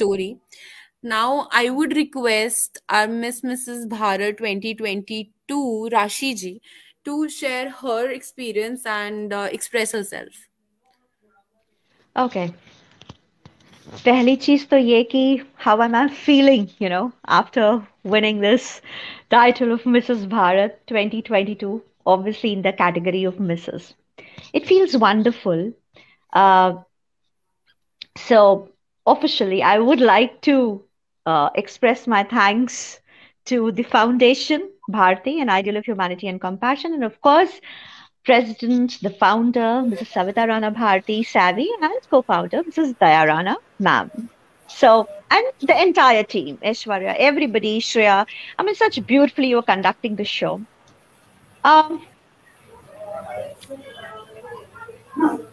story. Now, I would request our Miss Mrs. Bharat 2022, Rashi ji, to share her experience and express herself. Okay. पहली चीज तो ये कि how am I feeling, after winning this title of Mrs. Bharat 2022, obviously in the category of Mrs. It feels wonderful. Uh, so officially, I would like to express my thanks to the Foundation, Bharti, an ideal of humanity and compassion, and of course, President, the founder, Mrs. Savita Rana Bharti, Savvy, and co-founder, Mrs. Daya Rana, ma'am. So, and the entire team, Aishwarya, everybody, Shreya, I mean, such beautifully you were conducting the show. Um,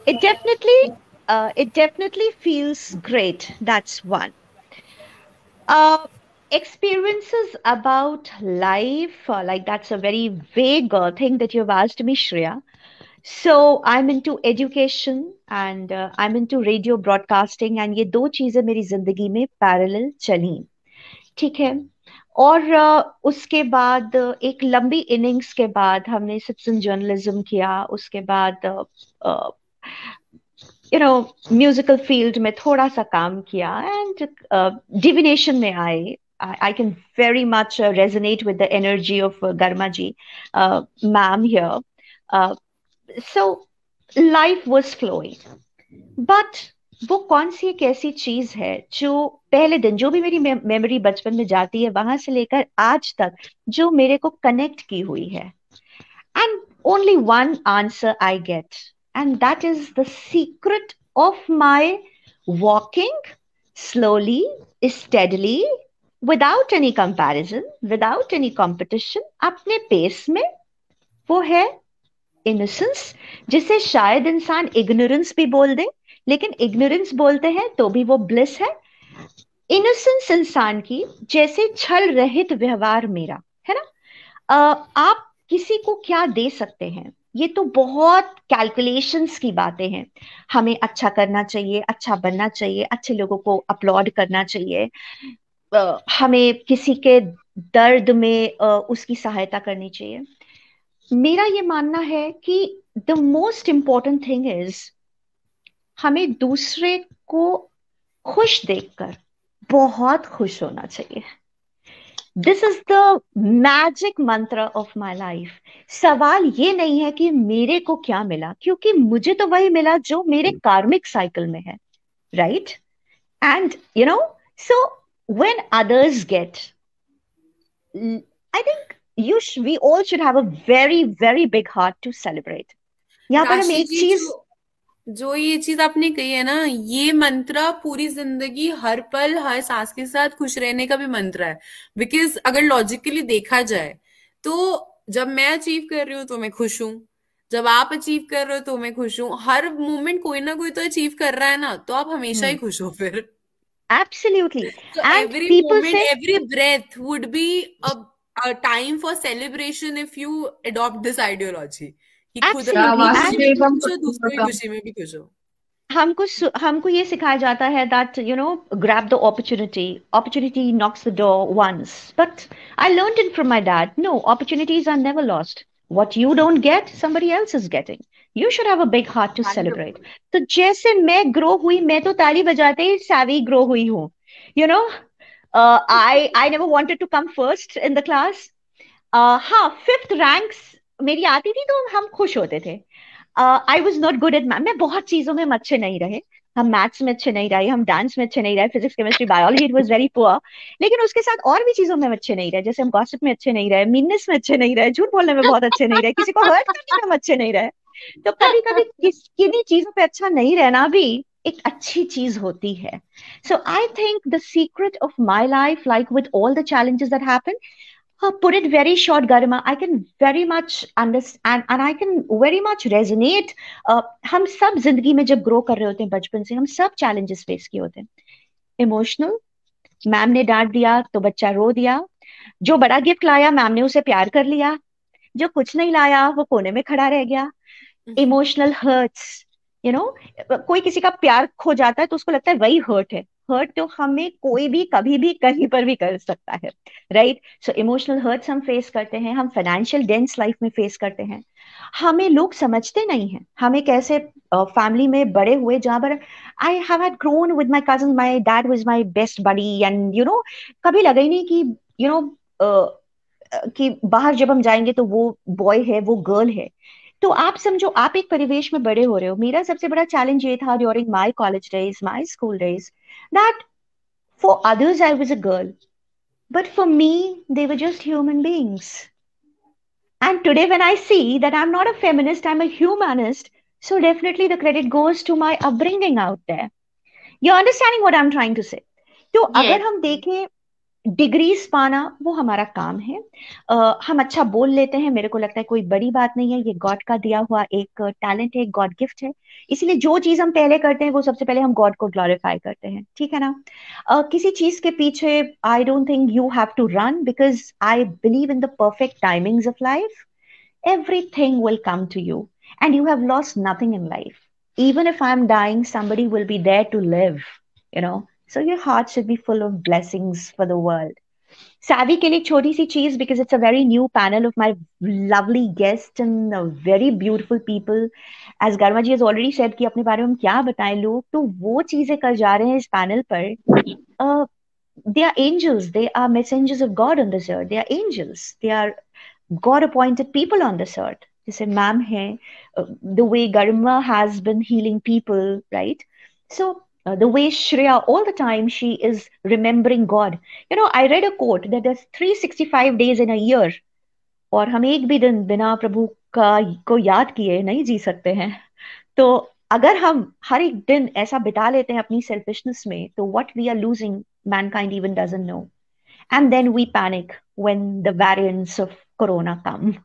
it definitely, it definitely feels great. That's one. Uh, Experiences about life, like that's a very vague thing that you've asked me, Shreya. So I'm into education and I'm into radio broadcasting and ये दो चीजें मेरी जिंदगी में parallel चली, ठीक है. और उसके बाद एक लंबी इनिंग्स के बाद हमने सिटीजन जर्नलिज्म किया, उसके बाद म्यूजिकल फील्ड में थोड़ा सा काम किया एंड डिविनेशन में आए. I can very much resonate with the energy of Garma ji, ma'am here. So life was flowing. But वो कौन सी एक ऐसी चीज है जो पहले दिन, जो भी मेरी मेमोरी बचपन में जाती है वहां से लेकर आज तक, जो मेरे को कनेक्ट की हुई है. And only one answer I get, and that is the secret of my walking slowly, steadily, without any comparison, without any competition, अपने पेस में. वो है इनोसेंस, जिसे शायद इंसान इग्नोरेंस भी बोल दे, लेकिन इग्नोरेंस बोलते हैं तो भी वो ब्लिस है. इनोसेंस इंसान की, जैसे छल रहित व्यवहार मेरा है ना. आप किसी को क्या दे सकते हैं, ये तो बहुत कैलकुलेशंस की बातें हैं. हमें अच्छा करना चाहिए, अच्छा बनना चाहिए, अच्छे लोगों को अपलॉड करना चाहिए, हमें किसी के दर्द में उसकी सहायता करनी चाहिए. मेरा ये मानना है कि the most important thing is हमें दूसरे को खुश देखकर बहुत खुश होना चाहिए. दिस इज द मैजिक मंत्र ऑफ माई लाइफ. सवाल ये नहीं है कि मेरे को क्या मिला, क्योंकि मुझे तो वही मिला जो मेरे कार्मिक साइकिल में है, right. And so when others get, I think we all should have a very very big heart to celebrate. यहाँ पर हम राशि एक जी, चीज, जो ये चीज आपने कही है ना, ये मंत्र पूरी जिंदगी हर पल हर सांस के साथ खुश रहने का भी मंत्र है. बिकॉज अगर लॉजिकली देखा जाए तो जब मैं अचीव कर रही हूँ तो मैं खुश हूँ, जब आप अचीव कर रहे हो तो मैं खुश हूँ. हर मोमेंट कोई ना कोई तो अचीव कर रहा है ना, तो आप हमेशा ही खुश हो फिर. absolutely. So And every people moment, say, every breath would be a time for celebration if you adopt this ideology. कि खुद absolutely. अपनी खुशी And में भी खुश हो, दूसरों की खुशी में भी खुश हो. हमको ये सिखाया जाता है that grab the opportunity knocks the door once, but I learned it from my dad. No, opportunities are never lost. What you don't get, somebody else is getting. You should have a big heart to celebrate. तो जैसे मैं grow हुई, मैं तो ताली बजाते ही savvy grow हुई हूँ. I never wanted to come first in the class. हाँ, 5th रैंक्स मेरी आती थी तो हम खुश होते थे. I was not good at math. मैं बहुत चीजों में अच्छे नहीं रहे. हम मैथ्स में अच्छे नहीं रहे, हम डांस में अच्छे नहीं रहे, physics chemistry biology it was very poor. लेकिन उसके साथ और भी चीजों में हम अच्छे नहीं रहे, जैसे हम गॉसिप में अच्छे नहीं रहे, मीननेस में अच्छे नहीं रहे, झूठ बोलने में बहुत अच्छे नहीं रहे, किसी को हर्ट करने में हम अच्छे नहीं रहे. तो कभी कभी किन्हीं चीजों पे अच्छा नहीं रहना भी एक अच्छी चीज होती है. So I think the secret of my life, like with all the challenges that happen, put it very short, Garima, I can very much understand and I can very much resonate. हम सब जिंदगी में जब grow कर रहे होते हैं बचपन से, हम सब चैलेंजेस फेस किए होते हैं. इमोशनल, मैम ने डांट दिया तो बच्चा रो दिया. जो बड़ा गिफ्ट लाया मैम ने उसे प्यार कर लिया, जो कुछ नहीं लाया वो कोने में खड़ा रह गया. इमोशनल हर्ट्स, कोई किसी का प्यार खो जाता है तो उसको लगता है वही हर्ट है. हर्ट तो हमें कोई भी कभी भी कहीं पर भी कर सकता है, राइट? सो इमोशनल हर्ट्स हम फेस करते हैं, हम फाइनेंशियल डेंस लाइफ में फेस करते हैं। हमें लोग समझते नहीं हैं, हमें कैसे फैमिली में बड़े हुए जहां पर I have had grown with my cousin, my dad was my best buddy, and कभी लगा ही नहीं कि यू नो कि बाहर जब हम जाएंगे तो वो बॉय है, वो गर्ल है। तो आप समझो, आप एक परिवेश में बड़े हो रहे हो। मेरा सबसे बड़ा चैलेंज ये था during my college days, my school days, that for others I was a girl, but for me they were just human beings. And today, when I see that I'm not a feminist, I'm a humanist, so definitely the credit goes to my upbringing out there. You're understanding what I'm trying to say? तो Yes. अगर हम देखें, degrees पाना वो हमारा काम है। हम अच्छा बोल लेते हैं, मेरे को लगता है कोई बड़ी बात नहीं है, ये गॉड का दिया हुआ एक टैलेंट है, गॉड गिफ्ट है। इसलिए जो चीज हम पहले करते हैं वो सबसे पहले हम गॉड को ग्लोरीफाई करते हैं, ठीक है ना? किसी चीज के पीछे I don't think you have to run, because I believe in the perfect timings of life. Everything will come to you, and you have lost nothing in life. Even if I'm dying, somebody will be there to live, you know. So your heart should be full of blessings for the world. Savvy के लिए एक छोटी सी चीज, because it's a very new panel of my lovely guests and very beautiful people. As Garma ji has already said कि अपने बारे में हम क्या बताएं, लोग तो वो चीजें कर जा रहे हैं इस पैनल पर। uh, they are angels, they are messengers of God on this earth, they are angels, they are God appointed people on this earth. जैसे मैम है, the way Garma has been healing people, right? So the way Shreya all the time she is remembering God. I read a quote that there's 365 days in a year, और हम एक भी दिन बिना प्रभु का को याद किए नहीं जी सकते हैं। तो अगर हम हर एक दिन ऐसा बिता लेते हैं अपनी सेल्फिशनेस में, तो what we are losing, mankind even doesn't know. And then we panic when the variants of corona come.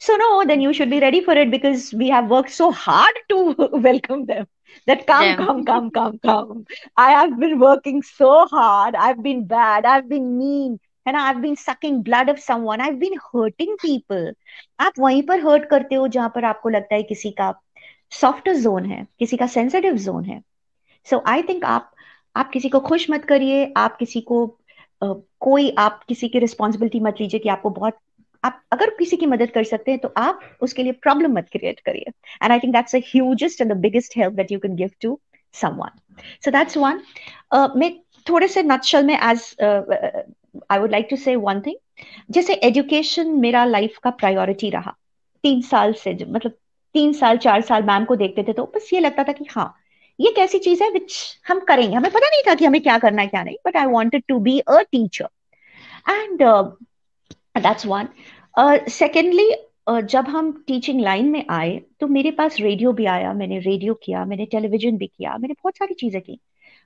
So no, then you should be ready for it, because we have worked so hard to welcome them. That come, Them. come, come, come, come. I have been working so hard. I've been bad. I've been mean. है ना? I've been sucking blood of someone. I've been hurting people. आप वहीं पर hurt करते हो जहां पर आपको लगता है किसी का softer zone है, किसी का sensitive zone है। सो आई थिंक आप किसी को खुश मत करिए, आप किसी को कोई आप किसी की रिस्पॉन्सिबिलिटी मत लीजिए कि आपको बहुत, आप अगर किसी की मदद कर सकते हैं तो आप उसके लिए प्रॉब्लम मत क्रिएट करिए। And I think that's the hugest and the biggest help that you can give to someone. So that's one. मैं थोड़े से नटशल में as I would like to say one thing. जैसे एजुकेशन मेरा life का priority रहा 3 साल से, मतलब 3 साल 4 साल मैम को देखते थे तो बस ये लगता था कि हाँ, ये कैसी चीज है विच हम करेंगे। हमें पता नहीं था कि हमें क्या करना है क्या नहीं, but I wanted to be a teacher, and that's one. Secondly, जब हम टीचिंग लाइन में आए तो मेरे पास रेडियो भी आया, मैंने रेडियो किया, मैंने टेलीविजन भी किया, मैंने बहुत सारी चीजें की।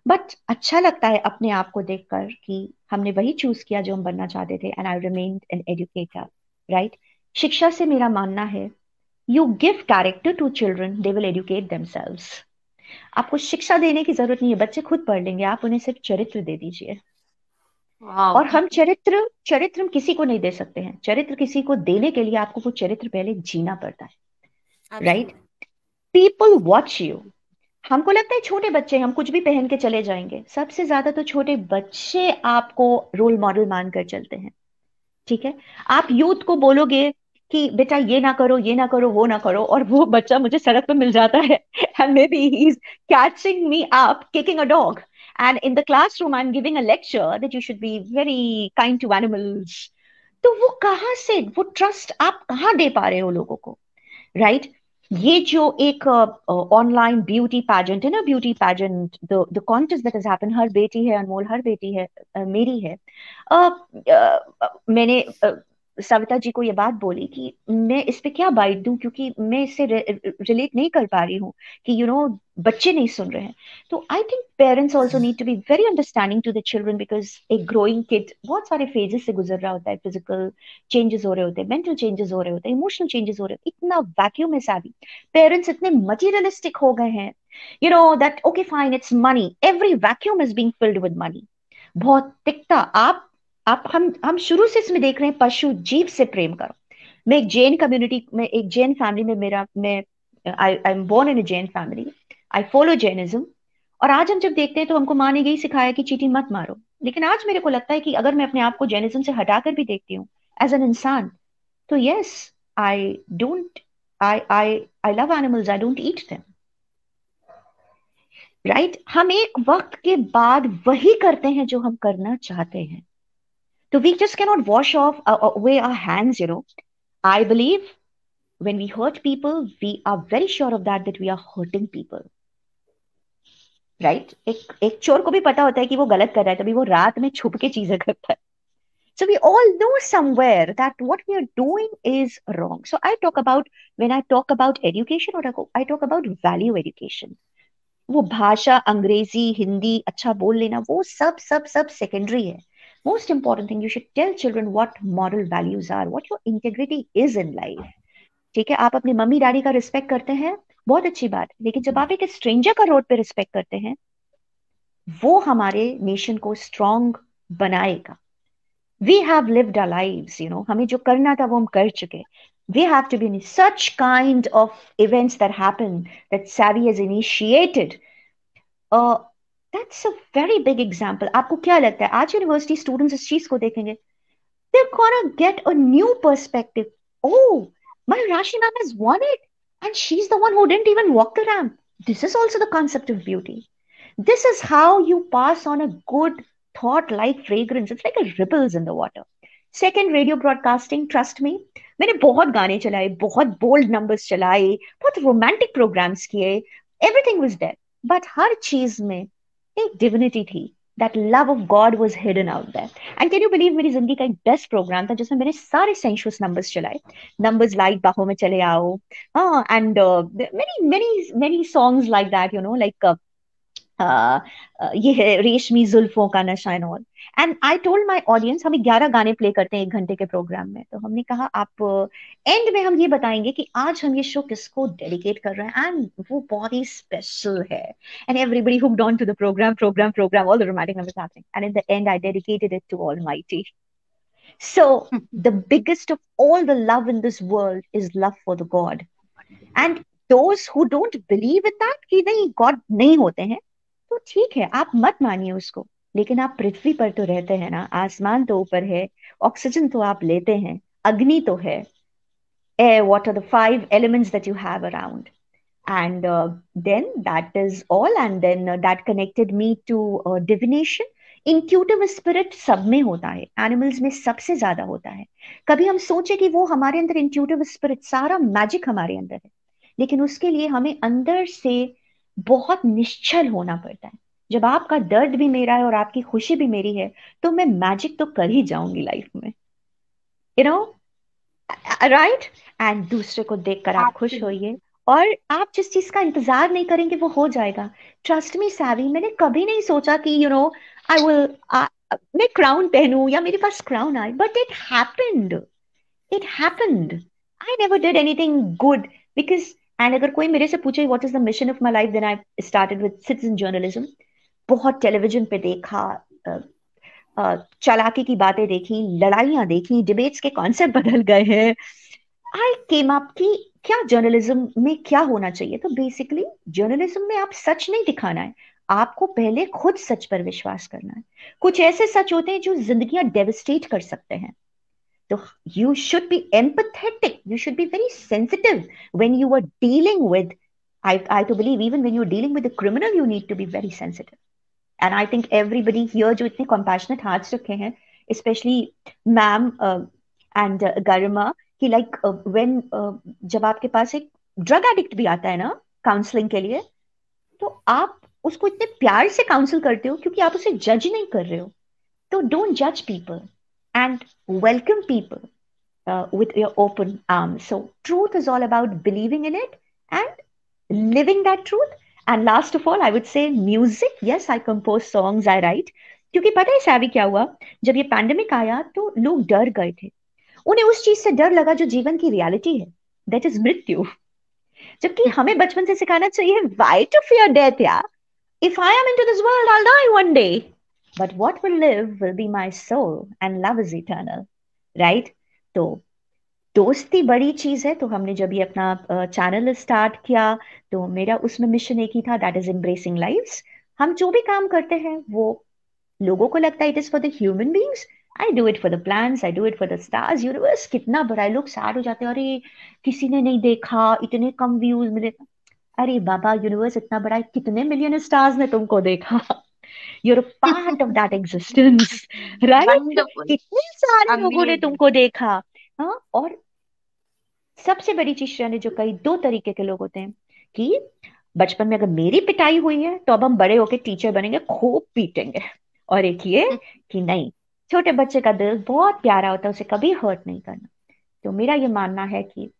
बट अच्छा लगता है अपने आप को देखकर कि हमने वही चूज किया जो हम बनना चाहते थे, and I remained an educator, right? शिक्षा से मेरा मानना है, you give character to children, they will educate themselves. आपको शिक्षा देने की जरूरत नहीं है, बच्चे खुद पढ़ लेंगे, आप उन्हें सिर्फ चरित्र दे दीजिए। और Wow. हम चरित्र चरित्र हम किसी को नहीं दे सकते हैं, चरित्र किसी को देने के लिए आपको वो चरित्र पहले जीना पड़ता है, right? Absolutely. People watch you. हमको लगता है छोटे बच्चे हम कुछ भी पहन के चले जाएंगे, सबसे ज्यादा तो छोटे बच्चे आपको रोल मॉडल मानकर चलते हैं, ठीक है? आप यूथ को बोलोगे कि बेटा ये ना करो, ये ना करो, वो ना करो, और वो बच्चा मुझे सड़क पे मिल जाता है and maybe he is catching me up kicking a dog, and in the classroom I am giving a lecture that you should be very kind to animals. तो वो कहाँ से, वो ट्रस्ट आप कहाँ दे पा रहे हो लोगों को, राइट? ये जो एक ऑनलाइन ब्यूटी पैजेंट है ना, beauty pageant, the contest that has happened, हर बेटी है अनमोल, हर बेटी है मेरी है। मैंने सविता जी को ये बात बोली कि मैं इस पे क्या बाइट दूं, क्योंकि मैं इससे रिलेट नहीं कर पा रही हूँ कि बच्चे नहीं सुन रहे हैं। तो I think parents also need to be very understanding to the children, because एक ग्रोइंग किड बहुत सारे फेजेस से गुजर रहा होता है, फिजिकल चेंजेस हो रहे होते हैं, मेंटल चेंजेस हो रहे होते हैं, इमोशनल चेंजेस हो रहे हैं, इतना वैक्यूम है सावी। पेरेंट्स इतने मटीरियलिस्टिक हो गए हैं, that okay fine it's money, every vacuum is being filled with money. बहुत तिक्ता। आप हम शुरू से इसमें देख रहे हैं, पशु जीव से प्रेम करो। मैं एक जैन कम्युनिटी में, एक जैन फैमिली में, मेरा मैं I am born in a Jain family, I follow Jainism, और आज हम जब देखते हैं तो हमको माँ ने यही सिखाया कि चींटी मत मारो। लेकिन आज मेरे को लगता है कि अगर मैं अपने आप को जैनिज्म से हटाकर भी देखती हूँ एज एन इंसान, तो yes, I don't, I love animals, I don't eat them, right. हम एक वक्त के बाद वही करते हैं जो हम करना चाहते हैं। तो we just cannot wash off away our hands, you know. I believe when we hurt people, we are very sure of that we are hurting people, right? एक चोर को भी पता होता है कि वो गलत कर रहा है, तभी वो रात में छुप के चीजें करता है। So we all know somewhere that what we are doing is wrong. So I talk about, when I talk about education, or I talk about value education. वो भाषा, अंग्रेजी, हिंदी अच्छा बोल लेना, वो सब सब सब सेकेंडरी है। Most important thing, you should tell children what moral values are, what your integrity is in life. ठीक है, आप अपने मम्मी डैडी का रिस्पेक्ट करते हैं, बहुत अच्छी बात, लेकिन जब आप एक स्ट्रेंजर का रोड पे रिस्पेक्ट करते हैं, वो हमारे नेशन को स्ट्रांग बनाएगा। We have lived our lives, you know, हमें जो करना था वो हम कर चुके। We have to be in such kind of events that happen, that Savvy has initiated. Uh, that's a very big example. आपको क्या लगता है आज यूनिवर्सिटी स्टूडेंट्स इस चीज को देखेंगे, they're gonna get a new perspective. Oh, my Rashi ma'am has won it, and she's the one who didn't even walk the ramp. This is also the concept of beauty. This is how you pass on a good thought like fragrance. It's like a ripples in the water. Second, radio broadcasting, trust me, मैंने बहुत गाने चलाए, बहुत bold numbers चलाए, बहुत romantic programmes किए, everything was there, but हर चीज में एक डिविनिटी थी। That love of God was hidden out there. And can you believe, मेरी जिंदगी का एक बेस्ट प्रोग्राम था जिसमें मैंने सारे सेंशुअस नंबर्स चलाए, नंबर्स लाइक बाहों में चले आओ, हाँ, and many many many songs like that, you know, like ये है रेशमी जुल्फों का नशा and all. And I told my audience, हम 11 गाने प्ले करते हैं 1 घंटे के प्रोग्राम में, तो हमने कहा आप एंड में हम ये बताएंगे कि आज हम ये शो किसको डेडिकेट कर रहे हैं, एंड वो बहुत ही स्पेशल है। And everybody hooked on to the programme, all the romantic numbers happening, and in the end I dedicated it to Almighty. So the biggest of all the love in this world is love for the God. And those who don't believe in that, कि नहीं God नहीं होते हैं, तो ठीक है, आप मत मानिए उसको, लेकिन आप पृथ्वी पर तो रहते हैं ना, आसमान तो ऊपर है, ऑक्सीजन तो आप लेते हैं, अग्नि तो है, air, what are the 5 elements that you have around? And then that is all, and then that connected me to divination. Intuitive spirit सब में होता है, एनिमल्स में सबसे ज्यादा होता है। कभी हम सोचे कि वो हमारे अंदर इंट्यूटिव स्पिरिट, सारा मैजिक हमारे अंदर है, लेकिन उसके लिए हमें अंदर से बहुत निश्चल होना पड़ता है। जब आपका दर्द भी मेरा है और आपकी खुशी भी मेरी है, तो मैं मैजिक तो कर ही जाऊंगी लाइफ में, यू नो, राइट। एंड दूसरे को देखकर आप खुश होइए, और आप जिस चीज का इंतजार नहीं करेंगे वो हो जाएगा। ट्रस्ट मी सैवी, मैंने कभी नहीं सोचा कि यू नो आई विल, मैं क्राउन पहनूं या मेरे पास क्राउन आए, but it happened, it happened. I never did anything good because, and अगर कोई मेरे से पूछे what is the mission of my life, then I started with citizen journalism. बहुत टेलीविजन पे देखा, चालाकी की बातें देखी, लड़ाइयां देखी, डिबेट्स के कॉन्सेप्ट बदल गए हैं। आई केम अप कि क्या जर्नलिज्म में क्या होना चाहिए, तो बेसिकली जर्नलिज्म में आप सच नहीं दिखाना है, आपको पहले खुद सच पर विश्वास करना है। कुछ ऐसे सच होते हैं जो जिंदगियां डेविस्टेट कर सकते हैं, तो you should be empathetic, you should be very sensitive when you are dealing with, I to believe even when you're dealing with a criminal you need to be very sensitive. And I think everybody here जो इतने compassionate hearts रखे हैं, especially ma'am and Garima, कि like when जब आपके पास एक drug addict भी आता है ना काउंसलिंग के लिए, तो आप उसको इतने प्यार से काउंसिल करते हो क्योंकि आप उसे जज नहीं कर रहे हो। तो डोंट जज people and welcome people with your open arms. So truth is all about believing in it and living that truth. And last of all, I would say music. Yes, I compose songs, I write. क्योंकि पता है savvy क्या हुआ, जब ये pandemic आया तो लोग डर गए थे, उन्हें उस चीज से डर लगा जो जीवन की रियलिटी है, दैट इज मृत्यु। जबकि हमें बचपन से सिखाना चाहिए, व्हाई टू फियर डेथ यार, if I am into this world I will die one day, but what will live will be my soul, and love is eternal, right? तो दोस्ती बड़ी चीज है। तो हमने जब ये अपना चैनल स्टार्ट किया, तो मेरा उसमें मिशन एक ही था, दैट इज एम्ब्रेसिंग लाइव्स। हम जो भी काम करते हैं वो लोगों को लगता है it is for the human beings, I do it for the plants, I do it for the stars. Universe कितना बड़ा है, लोग सैड हो जाते हैं, अरे किसी ने नहीं देखा, इतने कम व्यूज मिले। अरे बाबा, यूनिवर्स इतना बड़ा है, कितने मिलियन स्टार्स ने तुमको देखा। You're part of that existence, right? Wonderful, कितने सारे लोगों ने अमेजिंग। तुमको देखा। हाँ, और सबसे बड़ी चीज ने जो कही, दो तरीके के लोग होते हैं कि बचपन में अगर मेरी पिटाई हुई है तो अब हम बड़े होके टीचर बनेंगे, खूब पीटेंगे। और एक ये कि नहीं, छोटे बच्चे का दिल बहुत प्यारा होता है, उसे कभी हर्ट नहीं करना। तो मेरा ये मानना है कि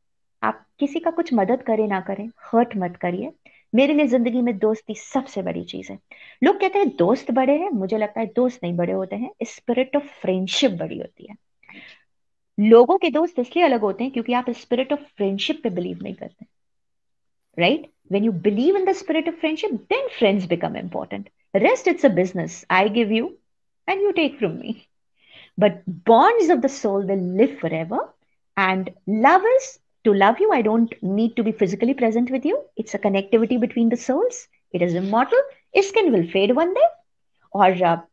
आप किसी का कुछ मदद करें ना करें, हर्ट मत करिए। मेरे लिए जिंदगी में दोस्ती सबसे बड़ी चीज है। लोग कहते हैं दोस्त बड़े हैं, मुझे लगता है दोस्त नहीं बड़े होते हैं, स्पिरिट ऑफ फ्रेंडशिप बड़ी होती है। लोगों के दोस्त इसलिए अलग होते हैं क्योंकि आप स्पिरिट ऑफ फ्रेंडशिप पे बिलीव नहीं करते, right? When you believe in the spirit of friendship, then friends become important. Rest, it's a business. I give you and you take from me. But bonds of the soul will live forever. And love is, to love you, I don't need to be physically present with you. It's a connectivity between the souls. It is immortal. Skin will fade one day. और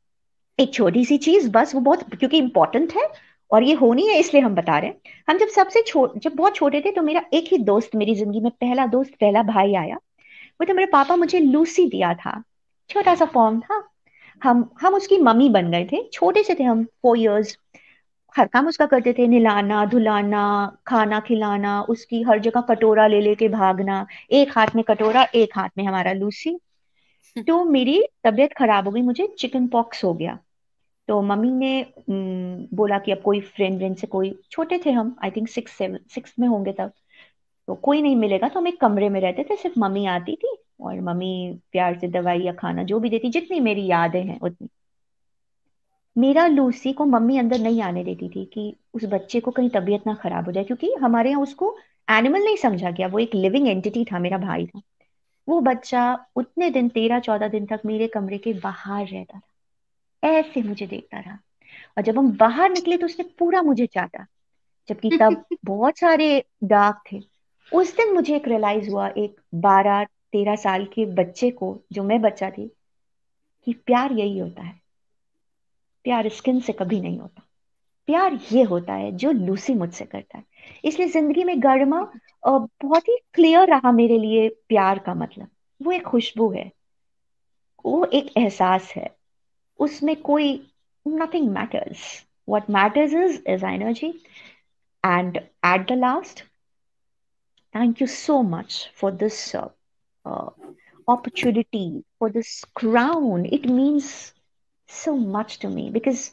एक छोटी सी चीज बस, वो बहुत क्योंकि important है और ये होनी है इसलिए हम बता रहे हैं। हम जब बहुत छोटे थे तो मेरा एक ही दोस्त मेरी जिंदगी में, पहला दोस्त, पहला भाई आया। वो तो मेरे पापा मुझे लूसी दिया था, छोटा सा फॉर्म था। हम उसकी मम्मी बन गए थे, छोटे से थे हम, 4 इयर्स। हर काम उसका करते थे, नहलाना धुलाना, खाना खिलाना, उसकी हर जगह कटोरा ले लेके भागना, एक हाथ में कटोरा एक हाथ में हमारा लूसी। तो मेरी तबीयत खराब हो गई, मुझे चिकन पॉक्स हो गया। तो मम्मी ने बोला कि अब कोई फ्रेंड फ्रेंड से कोई, छोटे थे हम, आई थिंक 6 में होंगे तब, तो कोई नहीं मिलेगा। तो हम एक कमरे में रहते थे, सिर्फ मम्मी आती थी और मम्मी प्यार से दवाई या खाना जो भी देती, जितनी मेरी यादें हैं उतनी। मेरा लूसी को मम्मी अंदर नहीं आने देती थी कि उस बच्चे को कहीं तबीयत ना खराब हो जाए, क्योंकि हमारे यहाँ उसको एनिमल नहीं समझा गया, वो एक लिविंग एंटिटी था, मेरा भाई था। वो बच्चा उतने दिन, 13-14 दिन तक मेरे कमरे के बाहर रहता था, ऐसे मुझे देखता रहा। और जब हम बाहर निकले तो उसने पूरा मुझे चाटा, जबकि तब बहुत सारे दाग थे। उस दिन मुझे एक रियलाइज हुआ, एक 12-13 साल के बच्चे को, जो मैं बच्चा थी, कि प्यार यही होता है। प्यार स्किन से कभी नहीं होता। प्यार ये होता है जो लूसी मुझसे करता है। इसलिए जिंदगी में गर्मा बहुत ही क्लियर रहा मेरे लिए प्यार का मतलब। वो एक खुशबू है, वो एक एहसास है, उसमें कोई, nothing matters. What matters is energy. And at the last, thank you so much for this uh, opportunity, for this crown. It means so much to me because,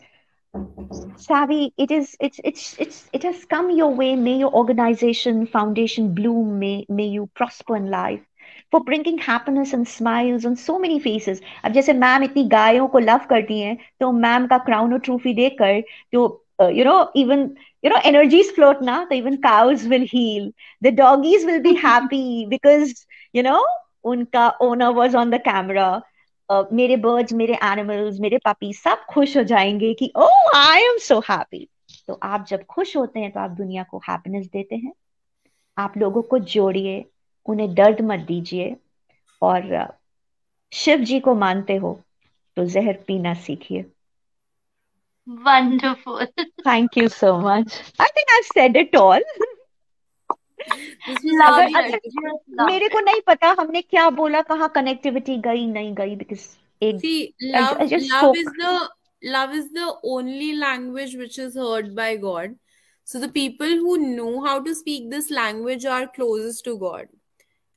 Savvy, it has come your way. May your organization, foundation bloom. May you prosper in life. For bringing happiness and smiles on so many faces. अब जैसे ma'am इतनी गायों को love करती हैं, तो ma'am का crown और ट्रॉफी देखकर, तो even energies float ना, तो even cows will heal, the doggies will be happy because you know उनका owner was on the camera. मेरे बर्ड्स, मेरे एनिमल्स, मेरे पपी सब खुश हो जाएंगे कि ओ, आई एम सो हैप्पी। तो आप जब खुश होते हैं तो आप दुनिया को हैप्पीनेस देते हैं। आप लोगों को जोड़िए, उन्हें दर्द मत दीजिए। और शिव जी को मानते हो तो जहर पीना सीखिए। Wonderful. Thank you so much, I think I said it all. This was अगर रियली अच्छा, नाइस, जस्ट लव्ड मेरे को इट। नहीं पता हमने क्या बोला, कहाँ कनेक्टिविटी गई नहीं गई, बिकॉज एक See, I love, just love spoke. is the only language which is heard by God. So the people who know how to speak this language are closest to God.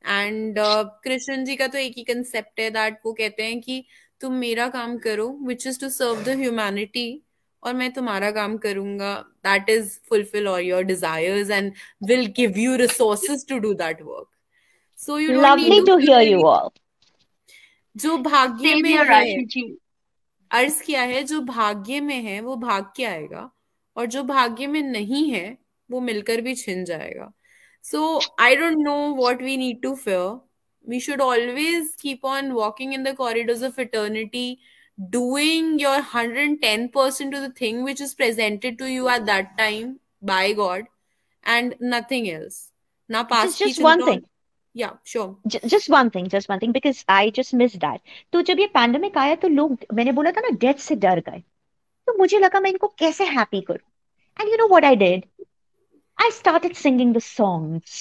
And Krishna ji का तो एक ही concept है, that वो कहते हैं कि तुम मेरा काम करो which is to serve the humanity, और मैं तुम्हारा काम करूंगा, that is fulfil all your desires and will give you resources to do that work. So you don't need lovely to to feel here you very, all. जो भाग्य same में here है, राशि जी। अर्ज किया है, जो भाग्य में है वो भाग के आएगा, और जो भाग्य में नहीं है वो मिलकर भी छिन जाएगा। So I don't know what we need to fear. We should always keep on walking in the corridors of eternity, doing your 110% to the thing which is presented to you at that time by God, and nothing else. ना past की Just one चिंता, thing. या sure. just one thing because I just missed that. तो जब ये pandemic आया तो लोग, मैंने बोला था ना, डेथ से डर गए। तो मुझे लगा मैं इनको कैसे हैप्पी करूं। And you know what I did? I started singing the songs.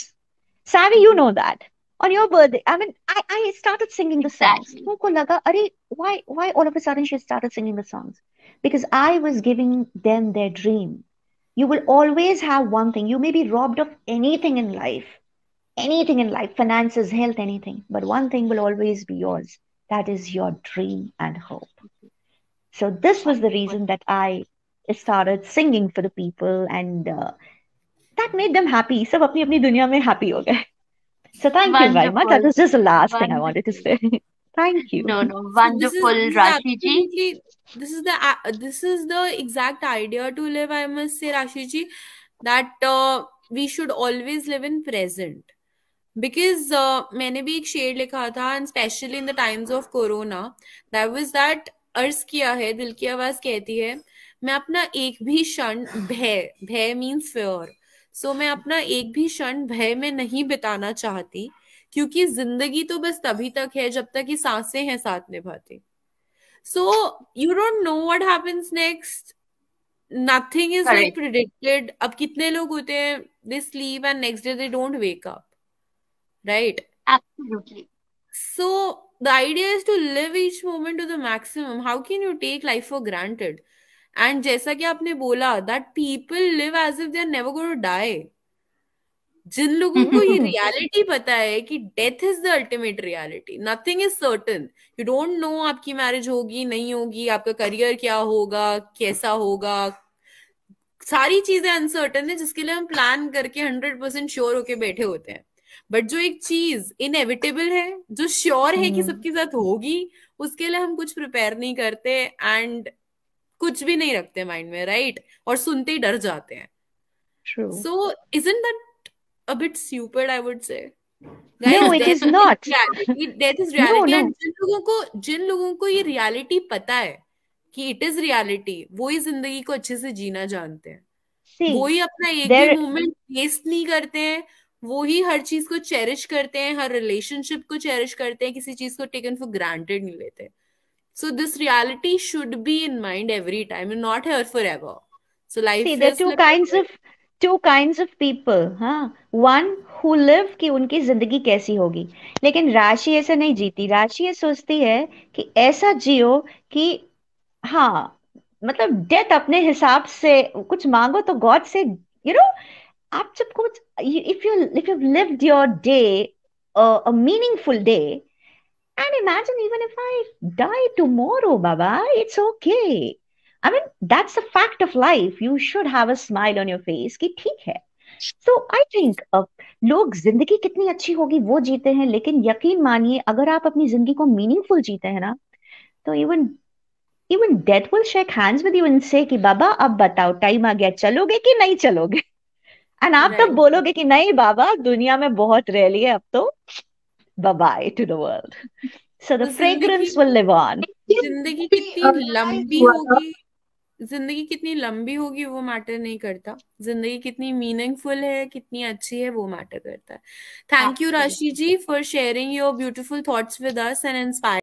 Savvy, you know that. On your birthday, I mean, I started singing the songs. Exactly. तुमको लगा, अरे, why all of a sudden she started singing the songs? Because I was giving them their dream. You will always have one thing. You may be robbed of anything in life, finances, health, anything. But one thing will always be yours. That is your dream and hope. So this was the Wonderful. reason that I started singing for the people, and that made them happy. सब अपनी अपनी दुनिया में happy हो गए. So thank you very much. That Wonderful. was just the last thing I wanted to Wonderful. say. Thank you. No, no, So this is wonderful, Rashi ji. absolutely, this is the exact idea to live, I must say, Rashi ji, that we should always live in present. Because मैंने भी एक शेर लिखा था, and especially in the times of corona, that was that, अर्ज किया है, दिल की आवाज कहती है, मैं अपना एक भी क्षण भय मीन्स फेयर, सो मैं अपना एक भी क्षण भय में नहीं बिताना चाहती, क्योंकि जिंदगी तो बस तभी तक है जब तक कि सांसें हैं साथ निभाती. सो you don't know what happens next. Nothing is like Correct. Predicted. अब कितने लोग होते हैं, they sleep and next day they don't wake up, right? Absolutely. So the idea is to live each moment to the maximum. How can you take life for granted? And जैसा कि आपने बोला, that people live as if they are never going to die. जिन लोगों को ये reality पता है कि death is the ultimate reality, nothing is certain. You don't know आपकी मैरिज होगी नहीं होगी, आपका करियर क्या होगा, कैसा होगा, सारी चीजें अनसर्टन है जिसके लिए हम प्लान करके 100% श्योर होके बैठे होते हैं. बट जो एक चीज इनएविटेबल है, जो श्योर है कि सबके साथ होगी, उसके लिए हम कुछ प्रिपेयर नहीं करते एंड कुछ भी नहीं रखते माइंड में, राइट? और सुनते ही डर जाते हैं. True. So isn't that a bit stupid, I would say? No, Guys, it death is is not. reality. Death is No, reality. no. And जिन लोगों को ये रियलिटी पता है कि इट इज रियलिटी, वो ही जिंदगी को अच्छे से जीना जानते हैं. वो See, ही अपना एक भी there, मोमेंट वेस्ट नहीं करते हैं. वो ही हर चीज को चेरिश करते हैं, हर रिलेशनशिप को चेरिश करते हैं, किसी चीज को टेकन फॉर ग्रांटेड नहीं लेते. So this reality should be in mind every time. You not here for ever. So see, life there are is like two kinds of people, हाँ. One who live कि उनकी जिंदगी कैसी होगी, लेकिन राशि ऐसे नहीं जीती. राशि ये सोचती है कि ऐसा जियो कि, हाँ, मतलब डेथ अपने हिसाब से कुछ मांगो तो गॉड से, यू नो, आप जब कुछ, if you've lived your day, a meaningful day, and imagine even if I die tomorrow, Baba, it's okay. I mean, that's a fact of life. You should have a smile on your face कि ठीक है. So I think लोग जिंदगी कितनी अच्छी होगी वो जीते हैं, लेकिन यकीन मानिए अगर आप अपनी जिंदगी को मीनिंगफुल जीते हैं ना, तो even death will shake hands with you and say कि बाबा अब बताओ टाइम आ गया, चलोगे कि नहीं चलोगे? एंड आप तब राइट. बोलोगे कि नहीं बाबा, दुनिया में बहुत रह लिया, अब तो bye bye to the world. So the तो fragrance will live on. जिंदगी कितनी लंबी होगी, जिंदगी कितनी लंबी होगी वो मैटर नहीं करता. जिंदगी कितनी मीनिंगफुल है, कितनी अच्छी है, वो मैटर करता है. Thank you Rashi ji for sharing your beautiful thoughts with us and inspiring